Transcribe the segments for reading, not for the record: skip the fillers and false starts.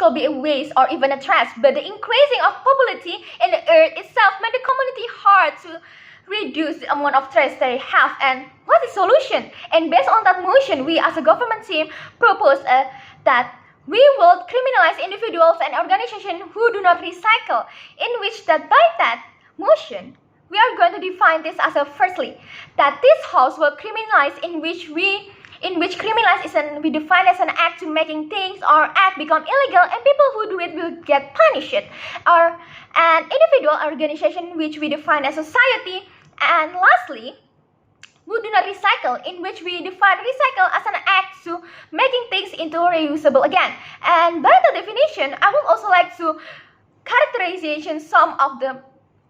could be a waste or even a trash, but the increasing of population in the earth itself made the community hard to reduce the amount of trash they have. And what is the solution? And based on that motion, we as a government team propose that we will criminalize individuals and organizations who do not recycle, in which that by that motion, we are going to define this as a firstly, that this house will criminalize criminalize we define as an act to making things or act become illegal, and people who do it will get punished, or an individual organization which we define as society, and lastly, who do not recycle, in which we define recycle as an act to making things into reusable again. And by the definition, I would also like to characterization some of the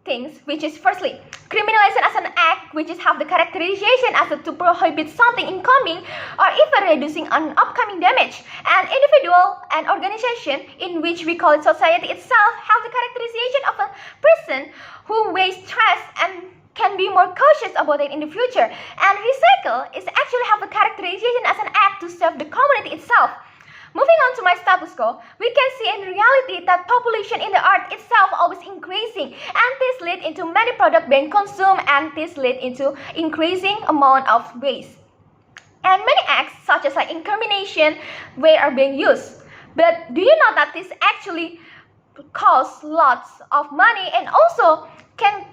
things, which is firstly, criminalization as an act which is have the characterization as to prohibit something incoming or even reducing an upcoming damage. And individual and organization, in which we call it society itself, have the characterization of a person who wastes trash and can be more cautious about it in the future. And recycle is actually have a characterization as an act to serve the community itself. Moving on to my status quo, we can see in reality that population in the earth itself always increasing, and this lead into many products being consumed, and this lead into increasing amount of waste. And many acts such as like incrimination are being used. But do you know that this actually costs lots of money and also can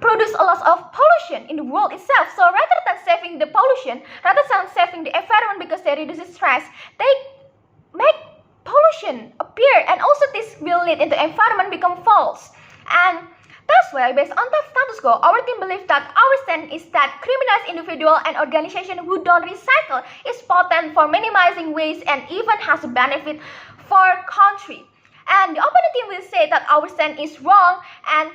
produce a lot of pollution in the world itself? So rather than saving the pollution, rather than saving the environment because they reduce stress, they make pollution appear, and also this will lead into environment become false. And that's why, based on the status quo, our team believes that our stand is that criminalize individual and organization who don't recycle is potent for minimizing waste and even has a benefit for country. And the opponent team will say that our stand is wrong, and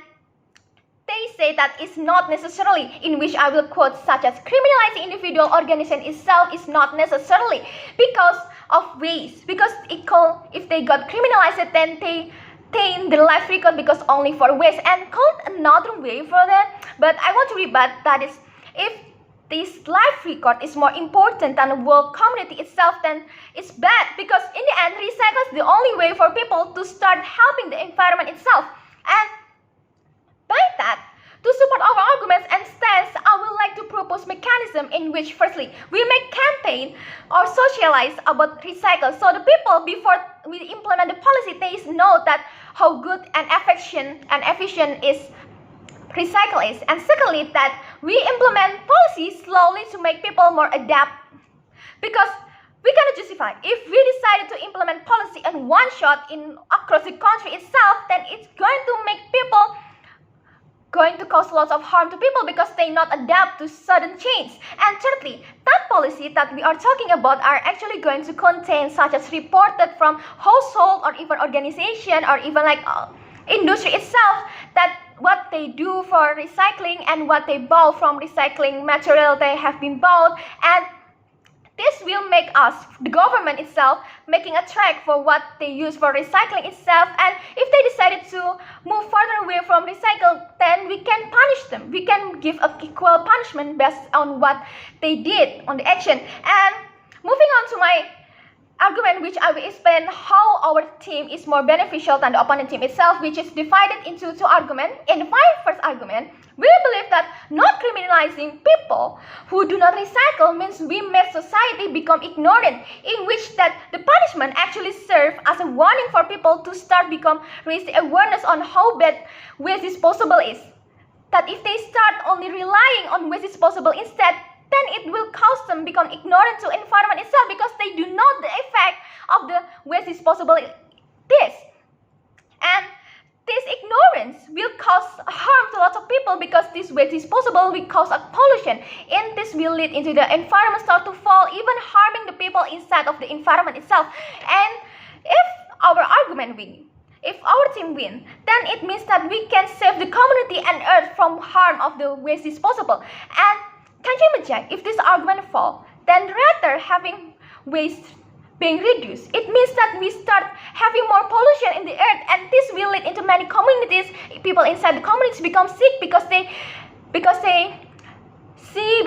they say that it's not necessarily, in which I will quote such as criminalizing individual organization itself is not necessarily because of waste, because if they got criminalized, then they the life record because only for waste, and called another way for that. But I want to rebut that is, if this life record is more important than the world community itself, then it's bad, because in the end, recycle is the only way for people to start helping the environment itself. And by that, to support our arguments and stance, I would like to propose mechanism in which, firstly, we make campaign or socialize about recycle, so the people, before we implement the policy, they know that how good and efficient is recycle is. And secondly, that we implement policies slowly to make people more adapt, because we cannot justify if we decided to implement policy in one shot across the country itself, then it's going to cause lots of harm to people because they not adapt to sudden change. And thirdly, that policy that we are talking about are actually going to contain such as reported from household or even organization or even like industry itself, that what they do for recycling and what they buy from recycling material they have been bought. And this will make us, the government itself, making a track for what they use for recycling itself. And if they decided to move further away from recycle, then we can punish them. We can give an equal punishment based on what they did on the action. And moving on to my argument, which I will explain how our team is more beneficial than the opponent team itself, which is divided into two arguments. In my first argument, we believe that not criminalizing people who do not recycle means we make society become ignorant, in which that the punishment actually serves as a warning for people to start raising awareness on how bad waste disposal is. That if they start only relying on waste disposal instead, then it will cause them become ignorant to environment itself, because they do not the effect of the waste disposal this. And this ignorance will cause harm to lots of people, because this waste disposal will cause a pollution, and this will lead into the environment start to fall, even harming the people inside of the environment itself. And if our argument wins, if our team wins, then it means that we can save the community and earth from harm of the waste disposal. And can you imagine if this argument falls, then rather having waste being reduced, it means that we start having more pollution in the earth, and this will lead into many communities. People inside the communities become sick because they feel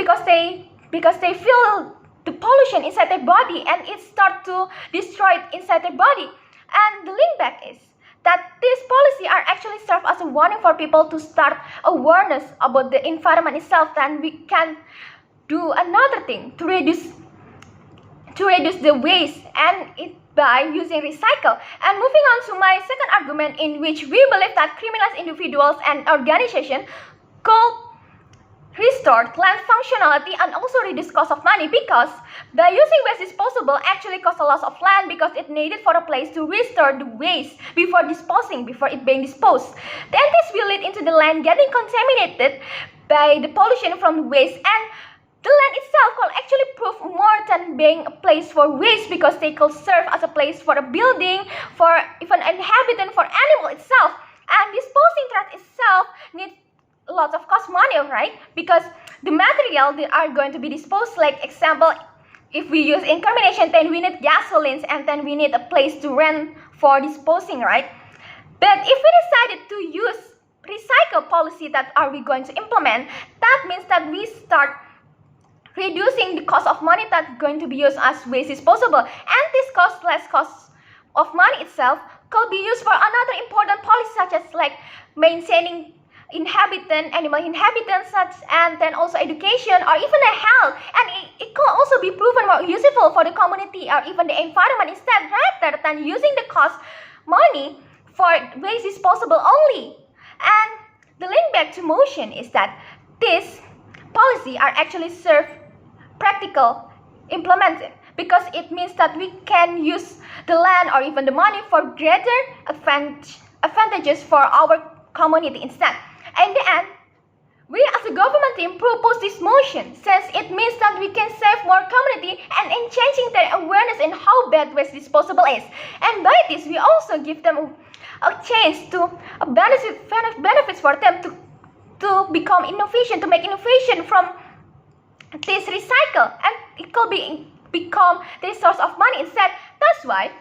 the pollution inside their body, and it starts to destroy inside their body. And And the link back is that this policy are actually serve as a warning for people to start awareness about the environment itself. Then we can do another thing to reduce the waste and it by using recycle. And moving on to my second argument, in which we believe that criminals, individuals and organizations could restore land functionality and also reduce cost of money, because by using waste disposable actually cause a loss of land because it needed for a place to restore the waste before it being disposed. Then this will lead into the land getting contaminated by the pollution from the waste, and the land itself could actually prove more than being a place for waste, because they could serve as a place for a building, for even an inhabitant, for animal itself. And disposing trash itself needs lots of cost money, right? Because the material they are going to be disposed, like example, if we use incrimination, then we need gasolines and then we need a place to rent for disposing, right? But if we decided to use recycle policy that are we going to implement, that means that we start reducing the cost of money that's going to be used as waste disposable, and this less cost of money itself could be used for another important policy, such as like maintaining animal inhabitants, and then also education or even the health, and it could also be proven more useful for the community or even the environment instead, rather than using the cost money for waste disposable only. And the link back to motion is that this policy are actually serve practical implemented, because it means that we can use the land or even the money for greater advantages for our community instead. In the end, we as a government team propose this motion since it means that we can save more community and in changing their awareness in how bad waste disposable is. And by this, we also give them a chance to benefits for them to become innovation, to make innovation from this recycle, and it could become the source of money instead. That's why,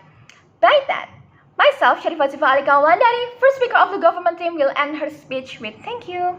by that, myself, Syarifaziva Alika, Wulandari, first speaker of the government team, will end her speech with thank you.